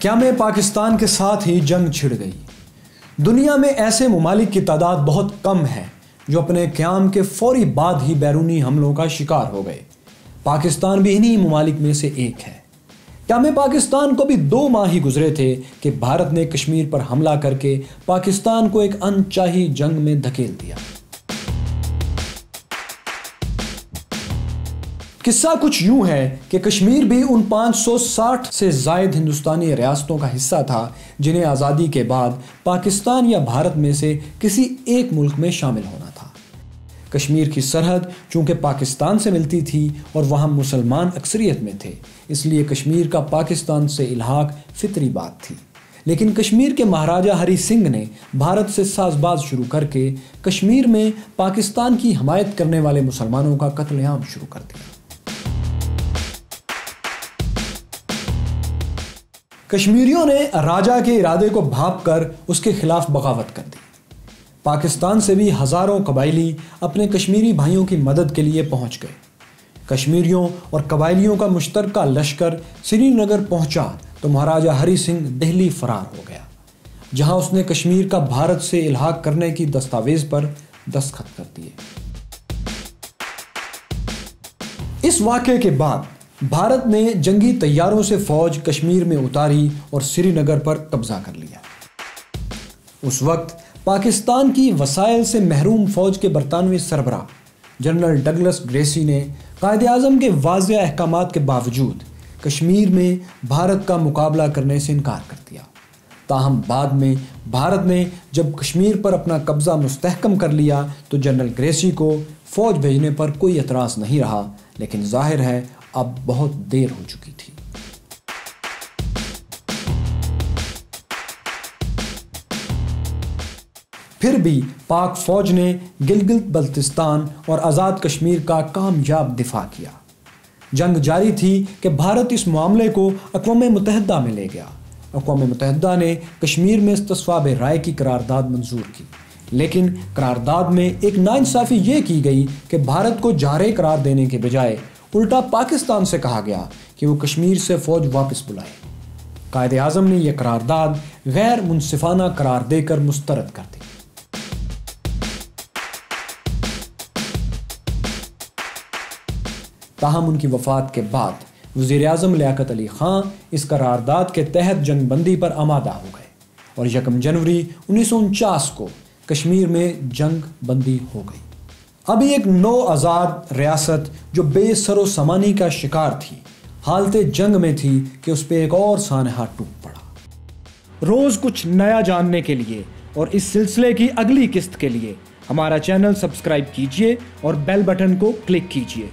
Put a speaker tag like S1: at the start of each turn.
S1: क्या में पाकिस्तान के साथ ही जंग छिड़ गई। दुनिया में ऐसे ममालिक की तादाद बहुत कम है जो अपने क़याम के फौरी बाद ही बैरूनी हमलों का शिकार हो गए। पाकिस्तान भी इन्हीं ममालिक में से एक है। क्या में पाकिस्तान को भी 2 माह ही गुजरे थे कि भारत ने कश्मीर पर हमला करके पाकिस्तान को एक अनचाही जंग में धकेल दिया। किस्सा कुछ यूं है कि कश्मीर भी उन 560 से ज़ायद हिंदुस्तानी रियासतों का हिस्सा था जिन्हें आज़ादी के बाद पाकिस्तान या भारत में से किसी एक मुल्क में शामिल होना था। कश्मीर की सरहद चूंकि पाकिस्तान से मिलती थी और वहाँ मुसलमान अक्सरियत में थे, इसलिए कश्मीर का पाकिस्तान से इल्हाक फितरी बात थी। लेकिन कश्मीर के महाराजा हरी सिंह ने भारत से साजबाज शुरू करके कश्मीर में पाकिस्तान की हमायत करने वाले मुसलमानों का कत्लेआम शुरू कर दिया। कश्मीरियों ने राजा के इरादे को भांपकर उसके खिलाफ बगावत कर दी। पाकिस्तान से भी हज़ारों कबायली अपने कश्मीरी भाइयों की मदद के लिए पहुंच गए। कश्मीरियों और कबायलियों का मुश्तरका लश्कर श्रीनगर पहुंचा तो महाराजा हरी सिंह दिल्ली फरार हो गया, जहां उसने कश्मीर का भारत से इल्हाक करने की दस्तावेज पर दस्तखत कर दिए। इस वाक़े के बाद भारत ने जंगी तैयारों से फौज कश्मीर में उतारी और श्रीनगर पर कब्जा कर लिया। उस वक्त पाकिस्तान की वसाइल से महरूम फौज के बरतानवी सरबराह जनरल डगलस ग्रेसी ने कायद-ए-आज़म के वाज़ेह अहकामात के बावजूद कश्मीर में भारत का मुकाबला करने से इनकार कर दिया। ताहम बाद में भारत ने जब कश्मीर पर अपना कब्जा मुस्तहकम कर लिया तो जनरल ग्रेसी को फौज भेजने पर कोई एतराज़ नहीं रहा, लेकिन जाहिर है अब बहुत देर हो चुकी थी। फिर भी पाक फौज ने गिलगित बल्तिस्तान और आज़ाद कश्मीर का कामयाब दिफा किया। जंग जारी थी कि भारत इस मामले को अक़वाम मुत्तहिदा में ले गया। अक़वाम मुत्तहिदा ने कश्मीर में इस्तिस्वाब राय की करारदाद मंजूर की, लेकिन करारदाद में एक नाइंसाफ़ी ये की गई कि भारत को जारे करार देने के बजाय उल्टा पाकिस्तान से कहा गया कि वो कश्मीर से फौज वापस बुलाए। कायद-ए-आज़म ने यह करारदाद गैर मुनसिफाना करार देकर मुस्तरद कर दी। ताहम उनकी वफात के बाद वज़ीर-ए-आज़म लियाक़त अली ख़ान इस करारदाद के तहत जंग बंदी पर आमादा हो गए और 1 जनवरी 1949 को कश्मीर में जंग बंदी हो गई। अभी एक नौ आज़ाद रियासत जो बेसरो समानी का शिकार थी, हालते जंग में थी कि उस पर एक और सानहा टूट पड़ा। रोज़ कुछ नया जानने के लिए और इस सिलसिले की अगली किस्त के लिए हमारा चैनल सब्सक्राइब कीजिए और बेल बटन को क्लिक कीजिए।